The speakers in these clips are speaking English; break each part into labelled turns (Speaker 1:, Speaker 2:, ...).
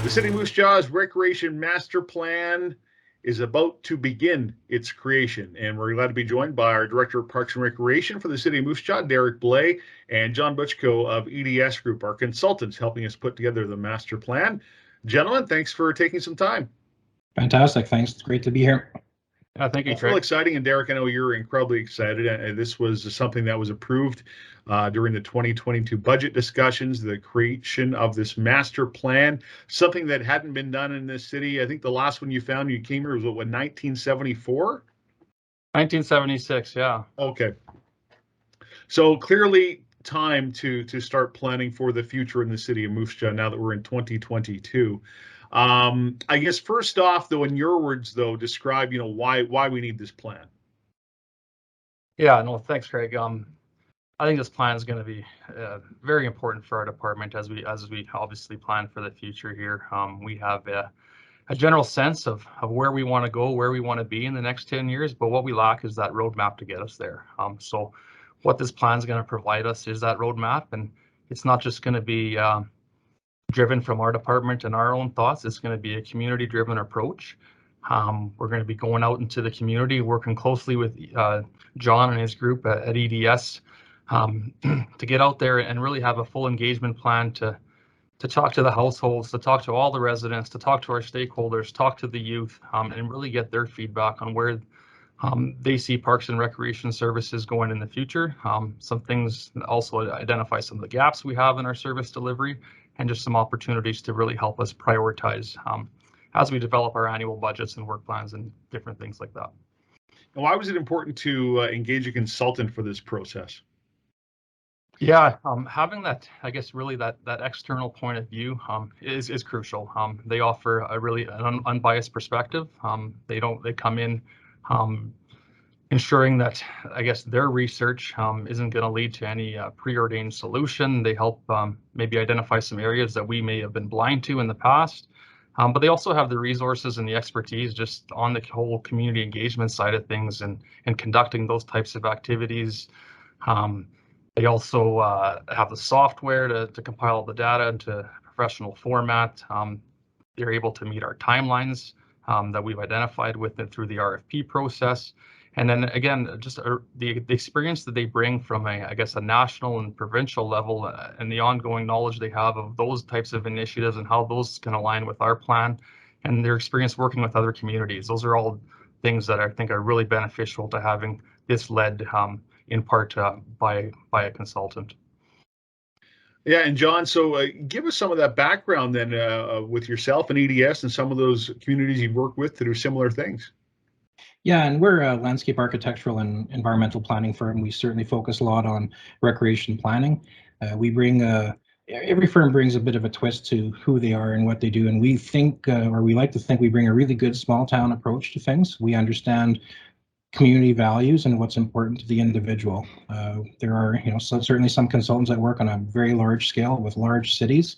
Speaker 1: The City of Moose Jaw's Recreation Master Plan is about to begin its creation, and we're glad to be joined by our Director of Parks and Recreation for the City of Moose Jaw, Derek Blais, and John Buchko of EDS Group, our consultants helping us put together the master plan. Gentlemen, thanks for taking some time.
Speaker 2: Fantastic. Thanks. It's great to be here.
Speaker 1: Thank you, Craig. It's real exciting, and Derek, I know you're incredibly excited. This was something that was approved during the 2022 budget discussions, the creation of this master plan, something that hadn't been done in this city. I think the last one you found, you came here, was what 1974?
Speaker 3: 1976, yeah.
Speaker 1: Okay. So clearly time to start planning for the future in the city of Moose Jaw now that we're in 2022. I guess first off, though, in your words, though, describe, why we need this plan.
Speaker 3: Yeah, no, thanks, Craig. I think this plan is going to be very important for our department as we obviously plan for the future here. We have a general sense of where we want to go, where we want to be in the next 10 years, but what we lack is that roadmap to get us there. So what this plan is going to provide us is that roadmap, and it's not just going to be driven from our department and our own thoughts. It's going to be a community-driven approach. We're going to be going out into the community, working closely with John and his group at EDS to get out there and really have a full engagement plan to talk to the households, to talk to all the residents, to talk to our stakeholders, talk to the youth, and really get their feedback on where they see parks and recreation services going in the future. Some things also identify some of the gaps we have in our service delivery, and just some opportunities to really help us prioritize as we develop our annual budgets and work plans and different things like that.
Speaker 1: And why was it important to engage a consultant for this process?
Speaker 3: Yeah, having that, I guess, really that external point of view is crucial. They offer a really unbiased perspective. They come in ensuring that, I guess, their research isn't going to lead to any preordained solution. They help maybe identify some areas that we may have been blind to in the past, but they also have the resources and the expertise just on the whole community engagement side of things and conducting those types of activities. They also have the software to compile the data into professional format. They're able to meet our timelines that we've identified with it through the RFP process. And then again, just the experience that they bring from a national and provincial level and the ongoing knowledge they have of those types of initiatives and how those can align with our plan and their experience working with other communities. Those are all things that I think are really beneficial to having this led in part by a consultant.
Speaker 1: Yeah, and John, so give us some of that background then with yourself and EDS and some of those communities you've worked with to do similar things.
Speaker 2: Yeah, and we're a landscape architectural and environmental planning firm. We certainly focus a lot on recreation planning. We bring every firm brings a bit of a twist to who they are and what they do, and we think, or we like to think, we bring a really good small town approach to things. We understand community values and what's important to the individual. There are, certainly some consultants that work on a very large scale with large cities.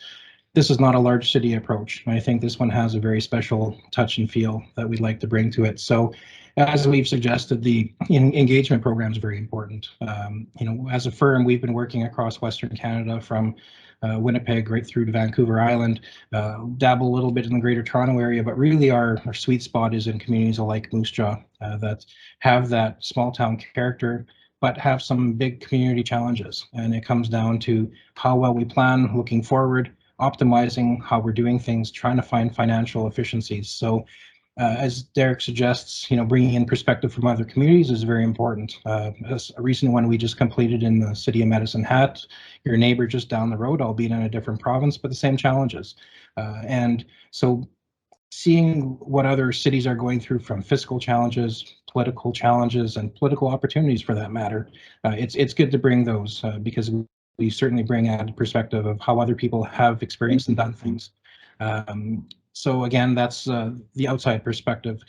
Speaker 2: This is not a large city approach. I think this one has a very special touch and feel that we'd like to bring to it. So, as we've suggested, the engagement program is very important. As a firm, we've been working across Western Canada from Winnipeg right through to Vancouver Island, dabble a little bit in the Greater Toronto area, but really our sweet spot is in communities like Moose Jaw that have that small town character, but have some big community challenges. And it comes down to how well we plan looking forward, optimizing how we're doing things, trying to find financial efficiencies. So as Derek suggests, bringing in perspective from other communities is very important. A recent one we just completed in the city of Medicine Hat, your neighbor just down the road, albeit in a different province, but the same challenges. And so seeing what other cities are going through from fiscal challenges, political challenges, and political opportunities for that matter, it's good to bring those because we certainly bring added perspective of how other people have experienced and done things. So again, that's the outside perspective.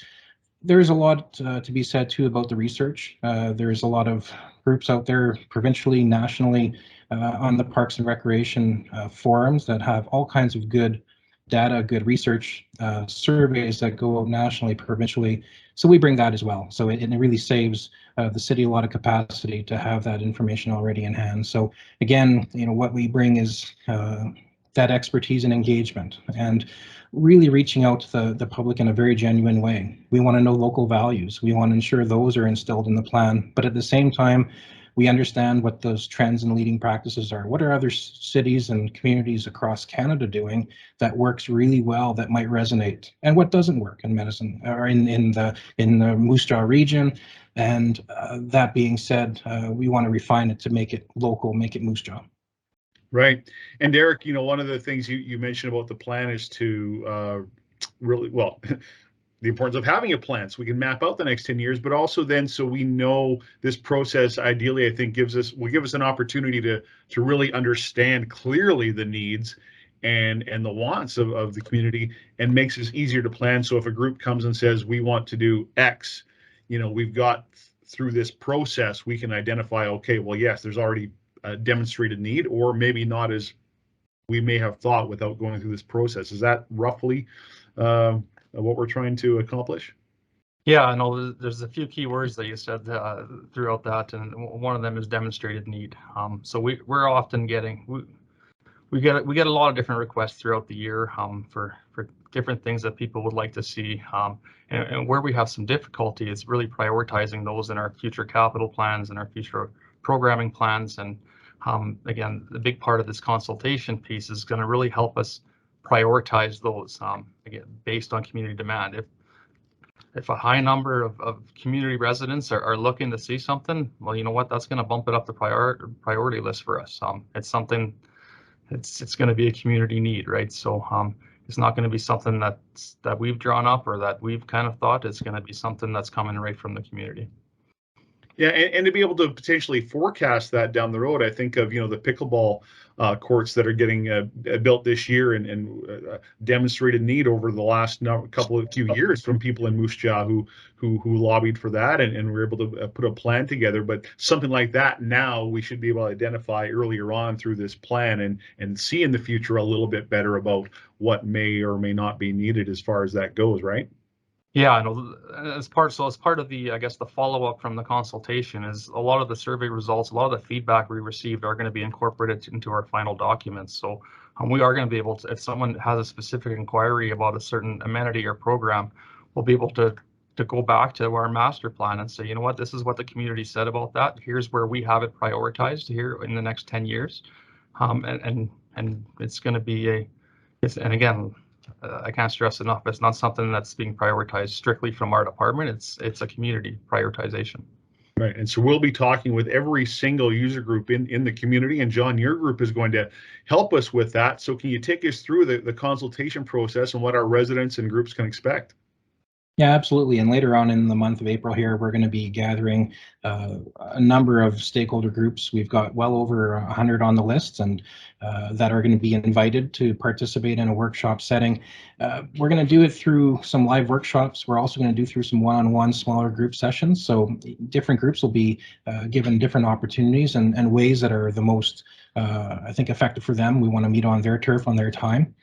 Speaker 2: There's a lot to be said too about the research. There's a lot of groups out there provincially, nationally, on the Parks and Recreation forums that have all kinds of good data, good research, surveys that go out nationally, provincially. So we bring that as well. So it really saves the city a lot of capacity to have that information already in hand. So again, what we bring is that expertise and engagement, and really reaching out to the public in a very genuine way. We want to know local values. We want to ensure those are instilled in the plan, but at the same time, we understand what those trends and leading practices are. What are other cities and communities across Canada doing that works really well, that might resonate, and what doesn't work in medicine or in the Moose Jaw region? And that being said, we want to refine it to make it local, make it Moose Jaw.
Speaker 1: Right. And Derek, one of the things you mentioned about the plan is to really, well, the importance of having a plan so we can map out the next 10 years, but also then so we know this process ideally, I think will give us an opportunity to really understand clearly the needs and the wants of the community, and makes it easier to plan. So if a group comes and says, we want to do X, we've got through this process, we can identify, okay, well, yes, there's already a demonstrated need, or maybe not as we may have thought without going through this process. Is that roughly what we're trying to accomplish?
Speaker 3: Yeah, I know there's a few key words that you said throughout that, and one of them is demonstrated need. So we're often getting we get a lot of different requests throughout the year for different things that people would like to see, and where we have some difficulty is really prioritizing those in our future capital plans and our future programming plans. And again, the big part of this consultation piece is going to really help us prioritize those, again, based on community demand. If a high number of community residents are looking to see something, well, you know what, that's going to bump it up the priority list for us. It's something, it's going to be a community need, right? So it's not going to be something that we've drawn up or that we've kind of thought. It's going to be something that's coming right from the community.
Speaker 1: Yeah, and to be able to potentially forecast that down the road, I think of the pickleball courts that are getting built this year, and demonstrated need over the last few years from people in Moose Jaw who lobbied for that, and were able to put a plan together. But something like that now we should be able to identify earlier on through this plan, and see in the future a little bit better about what may or may not be needed as far as that goes, right?
Speaker 3: Yeah, I know. As part of the, I guess, the follow-up from the consultation is a lot of the survey results, a lot of the feedback we received are going to be incorporated into our final documents. So we are going to be able to, if someone has a specific inquiry about a certain amenity or program, we'll be able to go back to our master plan and say, you know what, this is what the community said about that. Here's where we have it prioritized here in the next 10 years. And it's going to be and again, I can't stress enough, it's not something that's being prioritized strictly from our department. It's a community prioritization.
Speaker 1: Right, and so we'll be talking with every single user group in the community, and John, your group is going to help us with that. So can you take us through the consultation process and what our residents and groups can expect?
Speaker 2: Yeah, absolutely. And later on in the month of April here, we're going to be gathering a number of stakeholder groups. We've got well over 100 on the list, and that are going to be invited to participate in a workshop setting. We're going to do it through some live workshops. We're also going to do through some one-on-one smaller group sessions. So different groups will be given different opportunities and ways that are the most, I think, effective for them. We want to meet on their turf, on their time.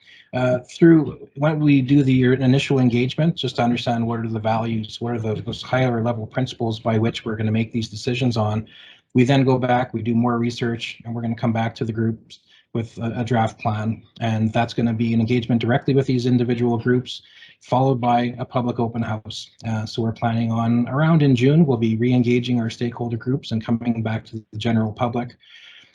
Speaker 2: Through when we do the initial engagement, just to understand what are the values, what are those higher level principles by which we're going to make these decisions on. We then go back, we do more research, and we're going to come back to the groups with a draft plan, and that's going to be an engagement directly with these individual groups, followed by a public open house. So we're planning on around in June, we'll be re-engaging our stakeholder groups and coming back to the general public.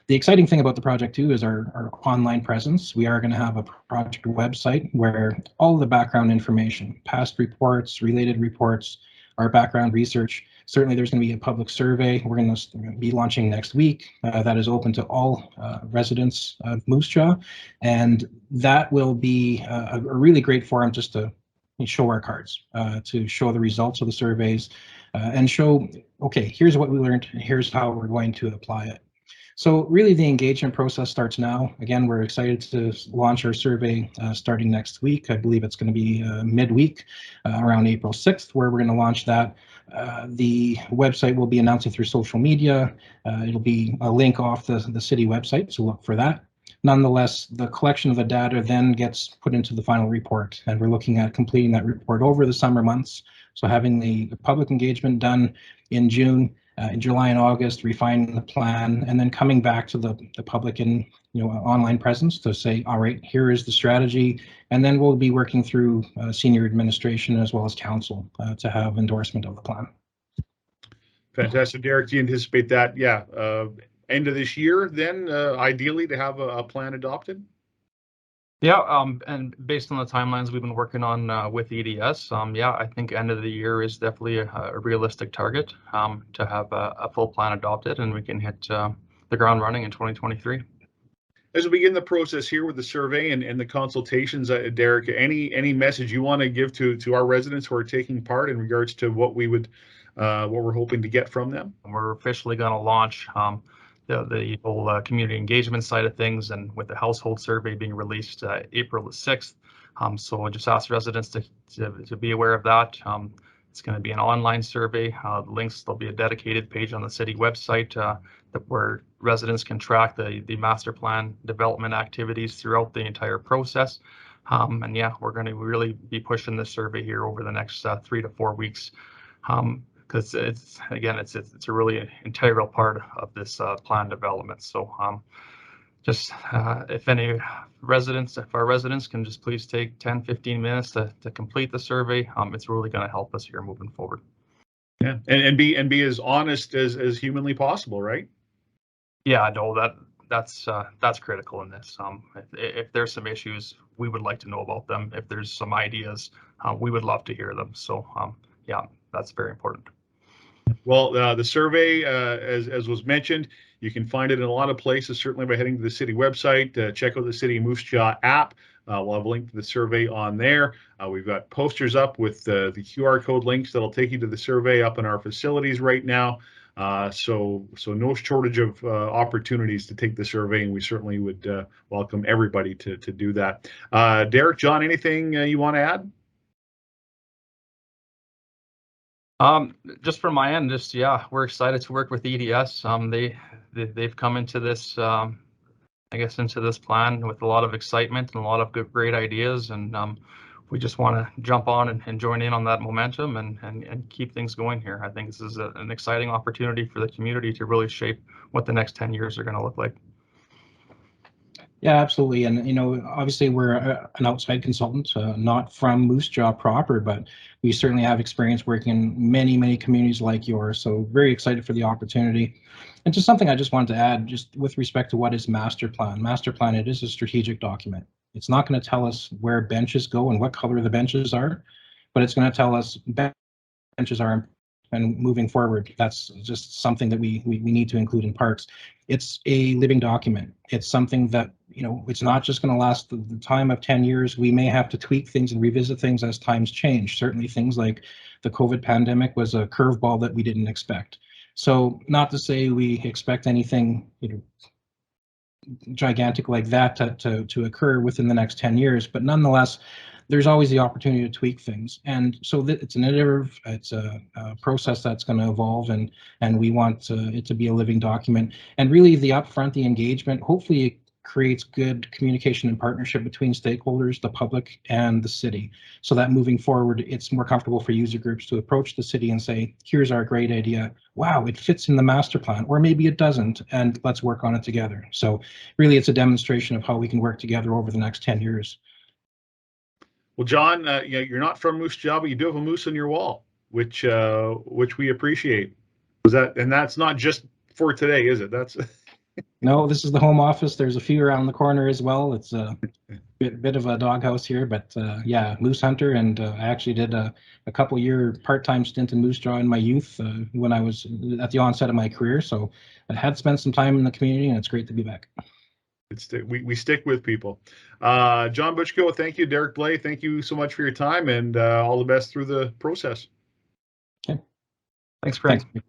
Speaker 2: The exciting thing about the project too is our online presence. We are going to have a project website where all the background information, past reports, related reports, our background research. Certainly there's going to be a public survey we're going to be launching next week that is open to all residents of Moose Jaw, and that will be a really great forum just to show our cards, to show the results of the surveys, and show, okay, here's what we learned, here's how we're going to apply it. So really the engagement process starts now. Again, we're excited to launch our survey starting next week. I believe it's going to be midweek, around April 6th, where we're going to launch that. The website will be announcing through social media. It'll be a link off the city website, so look for that. Nonetheless, the collection of the data then gets put into the final report, and we're looking at completing that report over the summer months. So having the public engagement done in June, in July and August, refining the plan, and then coming back to the public in online presence to say, all right, here is the strategy, and then we'll be working through senior administration as well as council to have endorsement of the plan.
Speaker 1: Fantastic, Derek. Do you anticipate that? Yeah, end of this year, then ideally to have a plan adopted?
Speaker 3: Yeah, and based on the timelines we've been working on with EDS, yeah, I think end of the year is definitely a realistic target to have a full plan adopted, and we can hit the ground running in 2023.
Speaker 1: As we begin the process here with the survey and the consultations, Derek, any message you want to give to our residents who are taking part in regards to what we're hoping to get from them?
Speaker 3: We're officially going to launch the whole community engagement side of things, and with the household survey being released April the 6th. So I just ask residents to be aware of that. It's going to be an online survey. The links, there'll be a dedicated page on the city website where residents can track the master plan development activities throughout the entire process. And yeah, we're going to really be pushing this survey here over the next 3 to 4 weeks. Because it's a really integral part of this plan development. So just if our residents can just please take 10-15 minutes to complete the survey, it's really going to help us here moving forward.
Speaker 1: Yeah, and be as honest as humanly possible, right?
Speaker 3: Yeah, no, that's critical in this. If there's some issues, we would like to know about them. If there's some ideas, we would love to hear them. So yeah, that's very important.
Speaker 1: Well, the survey, as was mentioned, you can find it in a lot of places, certainly by heading to the city website. Check out the City of Moose Jaw app. We'll have a link to the survey on there. We've got posters up with the QR code links that'll take you to the survey up in our facilities right now. So no shortage of opportunities to take the survey, and we certainly would welcome everybody to do that. Derek, John, anything you want to add?
Speaker 3: Just from my end, yeah, we're excited to work with EDS. They've come into this, I guess, into this plan with a lot of excitement and a lot of great ideas, and we just want to jump on and join in on that momentum and keep things going here. I think this is an exciting opportunity for the community to really shape what the next 10 years are going to look like.
Speaker 2: Yeah, absolutely. And, obviously we're an outside consultant, not from Moose Jaw proper, but we certainly have experience working in many, many communities like yours. So very excited for the opportunity. And just something I just wanted to add, just with respect to what is master plan. Master plan, it is a strategic document. It's not going to tell us where benches go and what color the benches are, but it's going to tell us benches are, and moving forward, that's just something that we need to include in parks. It's a living document. It's something that, it's not just going to last the time of 10 years. We may have to tweak things and revisit things as times change. Certainly things like the COVID pandemic was a curveball that we didn't expect. So not to say we expect anything, gigantic like that to occur within the next 10 years, but nonetheless, there's always the opportunity to tweak things. And so it's an iterative, it's a process that's going to evolve, and we want it to be a living document. And really the upfront, the engagement, hopefully it creates good communication and partnership between stakeholders, the public and the city, so that moving forward, it's more comfortable for user groups to approach the city and say, here's our great idea. Wow, it fits in the master plan, or maybe it doesn't, and let's work on it together. So really it's a demonstration of how we can work together over the next 10 years.
Speaker 1: Well, John, you're not from Moose Jaw, but you do have a moose on your wall, which we appreciate. And that's not just for today, is it? That's
Speaker 2: No, this is the home office. There's a few around the corner as well. It's a bit of a doghouse here, but yeah, moose hunter, and I actually did a couple-year part-time stint in Moose Jaw in my youth when I was at the onset of my career. So I had spent some time in the community, and it's great to be back.
Speaker 1: We stick with people. John Buchko, thank you. Derek Blais, thank you so much for your time, and all the best through the process.
Speaker 2: Okay.
Speaker 3: Thanks, Craig.
Speaker 2: Thanks.